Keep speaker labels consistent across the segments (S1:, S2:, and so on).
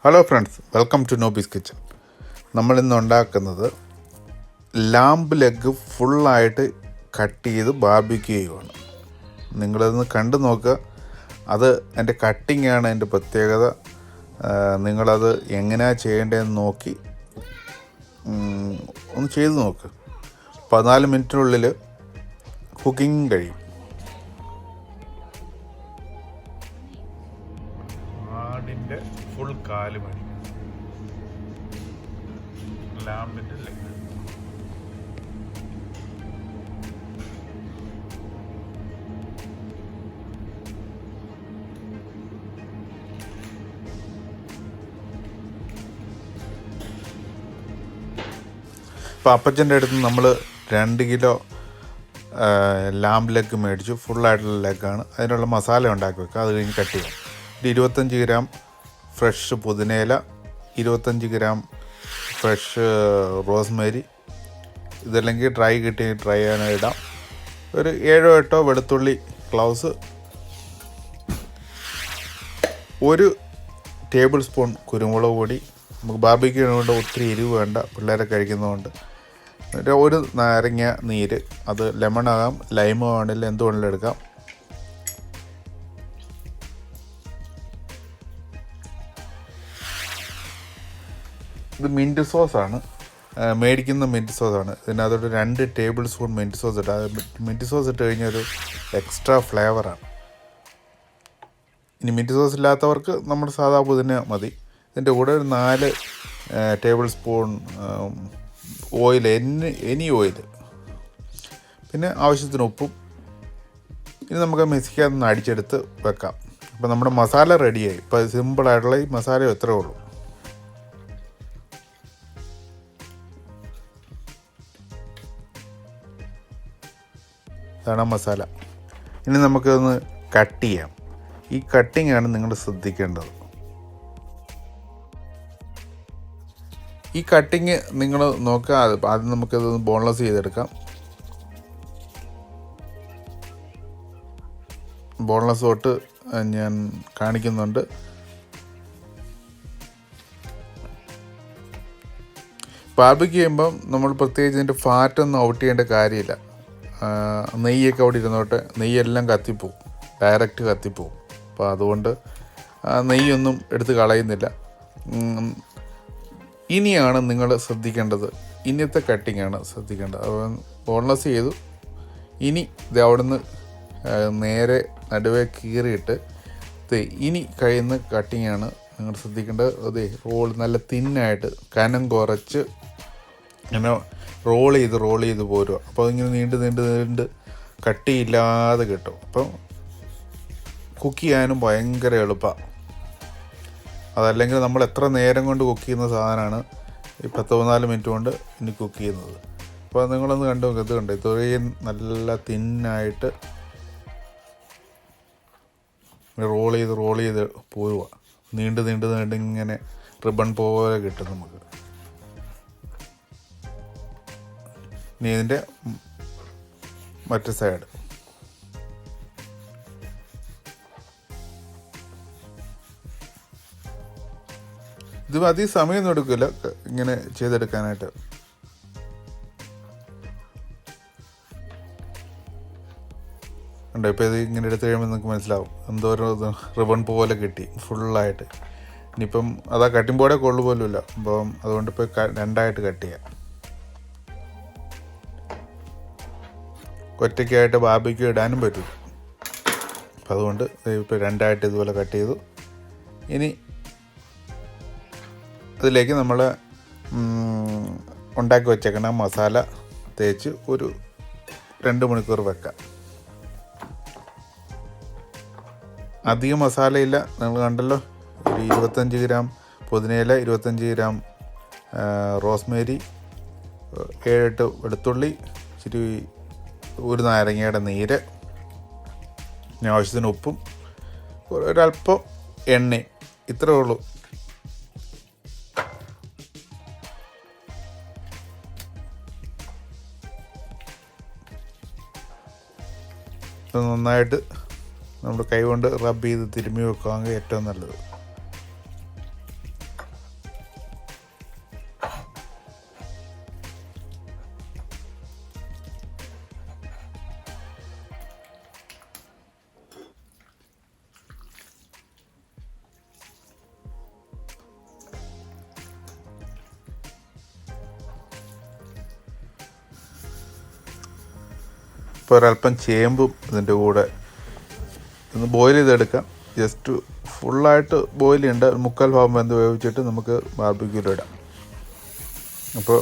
S1: Hello friends, welcome to Noby's kitchen. നമ്മളിന്ന് ഉണ്ടാക്കുന്നത് lamb leg ഫുള്ളായിട്ട് കട്ട് ചെയ്ത് ബാർബിക്യൂ ചെയ്യുവാണ്. നിങ്ങളതൊന്ന് കണ്ടു നോക്കുക. അത് എൻ്റെ കട്ടിങ്ങാണ് എൻ്റെ പ്രത്യേകത. നിങ്ങളത് എങ്ങനെയാണ് ചെയ്യേണ്ടതെന്ന് നോക്കി ഒന്ന് ചെയ്ത് നോക്ക്. 14 മിനിറ്റിനുള്ളിൽ കുക്കിംഗ് കഴിയും. ആടിൻ്റെ ഫുൾ കാല് മണി, ലാമ്പിൻ്റെ ലെഗ്. ഇപ്പോൾ അപ്പച്ചൻ്റെ അടുത്ത് നമ്മൾ 2 കിലോ ലാമ്പ് ലെഗ് മേടിച്ചു. ഫുള്ളായിട്ടുള്ള ലെഗാണ്. അതിനുള്ള മസാല ഉണ്ടാക്കി വെക്കുക. അത് കഴിഞ്ഞ് കട്ട് ചെയ്യാം. 25 ഗ്രാം ഫ്രഷ് പുതിനയില, 25 ഗ്രാം ഫ്രഷ് റോസ്മേരി. ഇതല്ലെങ്കിൽ ഡ്രൈ കിട്ടി ഡ്രൈ ആണ് ഇടാം. ഒരു 7-8 വെളുത്തുള്ളി ക്ലൗസ്, 1 ടേബിൾ സ്പൂൺ കുരുമുളക് പൊടി. നമുക്ക് ബാർബിക്യൂ കൊണ്ട് ഒത്തിരി എരിവ് വേണ്ട, പിള്ളേരെ കഴിക്കുന്നതുകൊണ്ട്. 1 നാരങ്ങ നീര്, അത് ലെമണാകാം, ലൈമോ ആണെങ്കിൽ എന്ത് വേണമെങ്കിലും എടുക്കാം. ഇത് മിൻറ്റ് സോസാണ്, മേടിക്കുന്ന മിൻറ്റ് സോസാണ്. ഇതിനകത്തോട്ട് 2 ടേബിൾ സ്പൂൺ മിൻറ്റ് സോസ് ഇട്ട്, മിൻറ്റ് സോസ് ഇട്ട് കഴിഞ്ഞൊരു എക്സ്ട്രാ ഫ്ലേവറാണ്. ഇനി മിൻറ്റ് സോസ് ഇല്ലാത്തവർക്ക് നമ്മുടെ സാധാ പുതിന മതി. ഇതിൻ്റെ കൂടെ ഒരു 4 table spoon oil, any oil, പിന്നെ ആവശ്യത്തിന് ഉപ്പും. ഇനി നമുക്ക് മിക്സിക്കകത്ത് അടിച്ചെടുത്ത് വെക്കാം. അപ്പോൾ നമ്മുടെ മസാല റെഡിയായി. ഇപ്പോൾ സിമ്പിളായിട്ടുള്ള ഈ മസാല എത്രയേ ഉള്ളൂ. ഇതാണ് മസാല. ഇനി നമുക്കൊന്ന് കട്ട് ചെയ്യാം. ഈ കട്ടിങ്ങാണ് നിങ്ങൾ ശ്രദ്ധിക്കേണ്ടത്. ഈ കട്ടിങ് നിങ്ങൾ നോക്കുക. ആദ്യം നമുക്കതൊന്ന് ബോൺലെസ് ചെയ്തെടുക്കാം. ബോൺലെസ് തൊട്ട് ഞാൻ കാണിക്കുന്നുണ്ട്. ബാർബിക്യൂ ചെയ്യുമ്പം നമ്മൾ പ്രത്യേകിച്ച് ഇതിൻ്റെ ഫാറ്റൊന്നും ഔട്ട് ചെയ്യേണ്ട കാര്യമില്ല. നെയ്യൊക്കെ അവിടെ ഇരുന്നോട്ടെ. നെയ്യെല്ലാം കത്തിപ്പോവും, ഡയറക്റ്റ് കത്തിപ്പോവും. അപ്പോൾ അതുകൊണ്ട് നെയ്യൊന്നും എടുത്ത് കളയുന്നില്ല. ഇനിയാണ് നിങ്ങൾ ശ്രദ്ധിക്കേണ്ടത്, ഇന്നത്തെ കട്ടിങ്ങാണ് ശ്രദ്ധിക്കേണ്ടത്. അപ്പോൾ ബോൺലെസ് ചെയ്തു. ഇനി ഇത് അവിടെ നിന്ന് നേരെ നടുവേ കീറിയിട്ട് ഇനി കഴിയുന്ന കട്ടിങ്ങാണ് നിങ്ങൾ ശ്രദ്ധിക്കേണ്ടത്. അതെ, റോൾ നല്ല തിന്നായിട്ട് കനം കുറച്ച് ഇങ്ങനെ റോൾ ചെയ്ത് പോരുക. അപ്പോൾ അതിങ്ങനെ നീണ്ട് കട്ടിയില്ലാതെ കിട്ടും. അപ്പം കുക്ക് ചെയ്യാനും ഭയങ്കര എളുപ്പമാണ്. അതല്ലെങ്കിൽ നമ്മൾ എത്ര നേരം കൊണ്ട് കുക്ക് ചെയ്യുന്ന സാധനമാണ് ഈ 14 മിനിറ്റ് കൊണ്ട് ഇനി കുക്ക് ചെയ്യുന്നത്. അപ്പോൾ നിങ്ങളൊന്ന് കണ്ടു നോക്കുക. ഇത് കണ്ടോ, ഇത്രയും നല്ല തിന്നായിട്ട് റോൾ ചെയ്ത് പോരുക. നീണ്ട് ഇങ്ങനെ റിബൺ പോലെ കിട്ടും നമുക്ക്. ഇനി ഇതിൻ്റെ മറ്റേ സൈഡ് ഇത് അധികം സമയമൊന്നും എടുക്കില്ല ഇങ്ങനെ ചെയ്തെടുക്കാനായിട്ട്. ഉണ്ടോ, ഇപ്പോൾ ഇത് ഇങ്ങനെ എടുത്ത് കഴിയുമ്പോൾ നിങ്ങൾക്ക് മനസ്സിലാവും എന്തോരം റിബൺ പോലെ കിട്ടി ഫുള്ളായിട്ട്. ഇനിയിപ്പം അതാ കട്ടിംഗ് കൊള്ളു പോലുമില്ല. അപ്പം അതുകൊണ്ട് ഇപ്പോൾ 2ആയിട്ട് കട്ട് ചെയ്യാം. ഒറ്റയ്ക്കായിട്ട് ബാർബിക്യൂ ഇടാനും പറ്റും. അപ്പം അതുകൊണ്ട് ഇപ്പോൾ 2ആയിട്ട് ഇതുപോലെ കട്ട് ചെയ്തു. ഇനി അതിലേക്ക് നമ്മൾ ഉണ്ടാക്കി വെച്ചേക്കണ മസാല തേച്ച് ഒരു 2 മണിക്കൂർ വെക്കാം. അധികം മസാലയില്ല, നിങ്ങൾ കണ്ടല്ലോ. ഒരു 25 ഗ്രാം പുതിനയില, 25 ഗ്രാം റോസ്മേരി, 7-8 വെളുത്തുള്ളി, ഇച്ചിരി 1 നാരങ്ങയുടെ നീര്, ആവശ്യത്തിന് ഉപ്പും, ഒരല്പം എണ്ണയും. ഇത്രയേ ഉള്ളൂ. നന്നായിട്ട് നമ്മുടെ കൈ കൊണ്ട് റബ്ബ് ചെയ്ത് തിരുമ്മി വെക്കുകയാണെങ്കിൽ ഏറ്റവും നല്ലത്. ഇപ്പോൾ ഒരല്പം ചേമ്പും ഇതിൻ്റെ കൂടെ ഒന്ന് ബോയിൽ ചെയ്തെടുക്കാം. ജസ്റ്റ് ഫുള്ളായിട്ട് ബോയിൽ ചെയ്യേണ്ട, 3/4 ഭാഗം വെന്ത് വേവിച്ചിട്ട് നമുക്ക് ബാർബിക്യൂലിടാം. അപ്പോൾ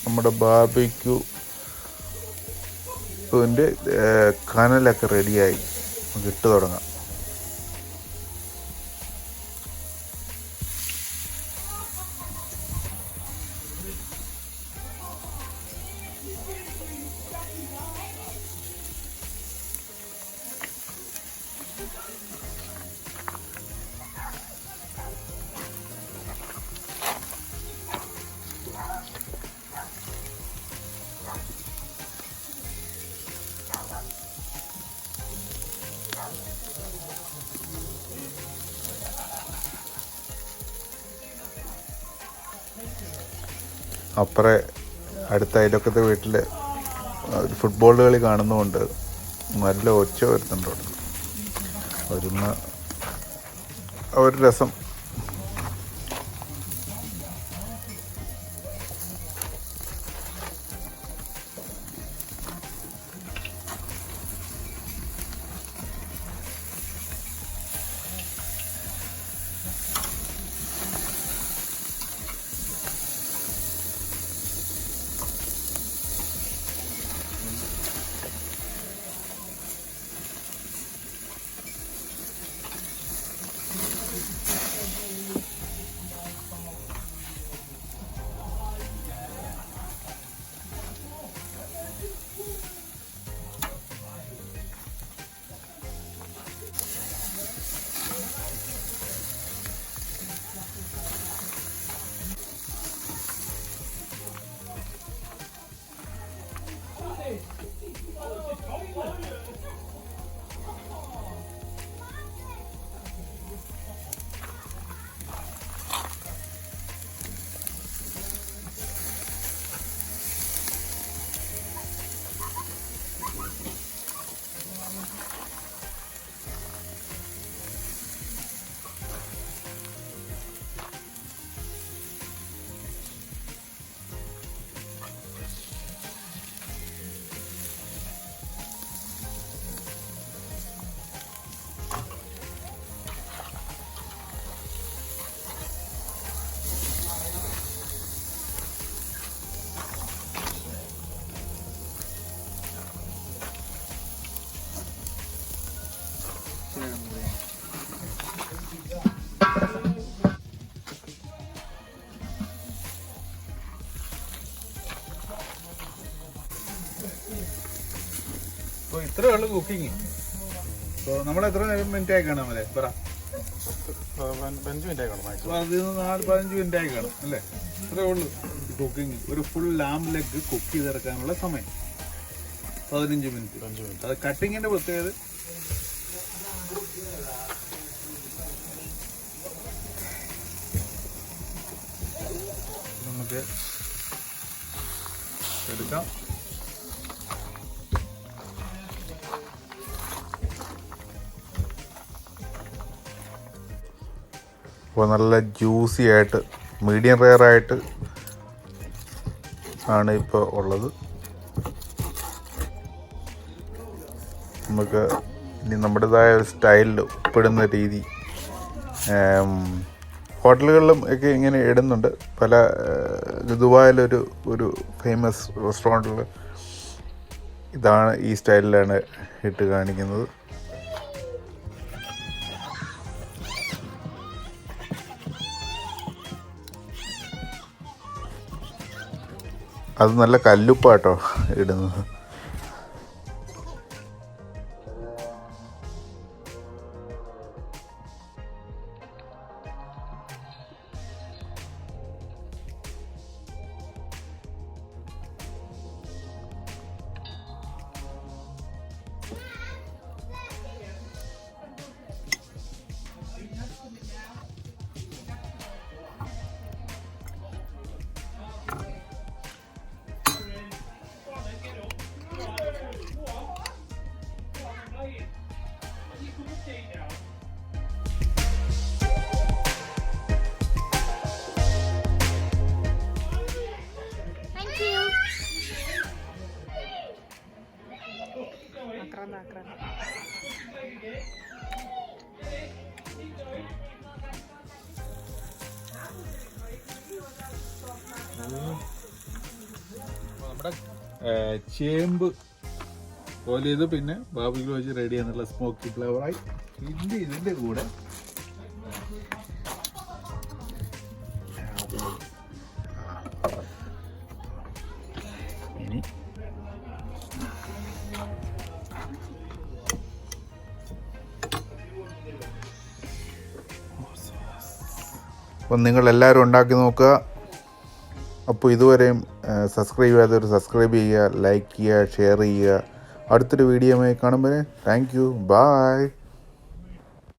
S1: നമ്മുടെ ബാർബിക്യൂ ഇതിൻ്റെ കനലൊക്കെ റെഡിയായി, നമുക്ക് ഇട്ട് തുടങ്ങാം. അപ്പുറേ അടുത്ത അയലൊക്കത്തെ വീട്ടിൽ ഫുട്ബോൾ കളി കാണുന്നതുകൊണ്ട് നല്ല ഒച്ച വരുന്നുണ്ട്. ഒരു രസം. അപ്പോൾ ഇത്രയേ ഉള്ളൂ കുക്കിങ്. അപ്പോൾ നമ്മൾ എത്ര മിനിറ്റ് ആയി കാണാം അല്ലേ? പറ. 15 മിനിറ്റ് ആയി കാണും. 15 മിനിറ്റ് ആയി കാണും അല്ലേ? ഇത്രയേ ഉള്ളൂ കുക്കിങ്. ഒരു ഫുൾ ലാം ലെഗ് കുക്ക് ചെയ്തെടുക്കാനുള്ള സമയം 15 മിനിറ്റ്. അത് കട്ടിങ്ങിൻ്റെ പ്രത്യേകത നമുക്ക് എടുക്കാം. അപ്പോൾ നല്ല ജ്യൂസി ആയിട്ട് മീഡിയം റെയർ ആയിട്ട് ആണ് ഇപ്പോൾ ഉള്ളത്. നമുക്ക് ഇനി നമ്മുടേതായ ഒരു സ്റ്റൈലിൽ ഉപ്പിടുന്ന രീതി ഹോട്ടലുകളിലും ഒക്കെ ഇങ്ങനെ ഇടുന്നുണ്ട്. പല ദുബായിലൊരു ഫേമസ് റെസ്റ്റോറൻറ്റിൽ ഈ സ്റ്റൈലിലാണ് ഇട്ട് കാണിക്കുന്നത്. അത് നല്ല കല്ലുപ്പാട്ടോ ഇടുന്നത്. നമ്മുടെ ചേമ്പ് പോലെ ചെയ്ത് പിന്നെ ബാർബിക്യൂ വെച്ച് റെഡി എന്നുള്ള സ്മോക്കി ഫ്ലേവറായി. പിന്നെ ഇതിൻ്റെ കൂടെ ഇനി അപ്പം നിങ്ങളെല്ലാവരും ഉണ്ടാക്കി നോക്കുക. അപ്പോൾ ഇതുവരെയും സബ്സ്ക്രൈബ് ചെയ്യാത്തവർ സബ്സ്ക്രൈബ് ചെയ്യുക, ലൈക്ക് ചെയ്യുക, ഷെയർ ചെയ്യുക. അടുത്തൊരു വീഡിയോയുമായി കാണുമ്പോൾ താങ്ക് യു, ബായ്.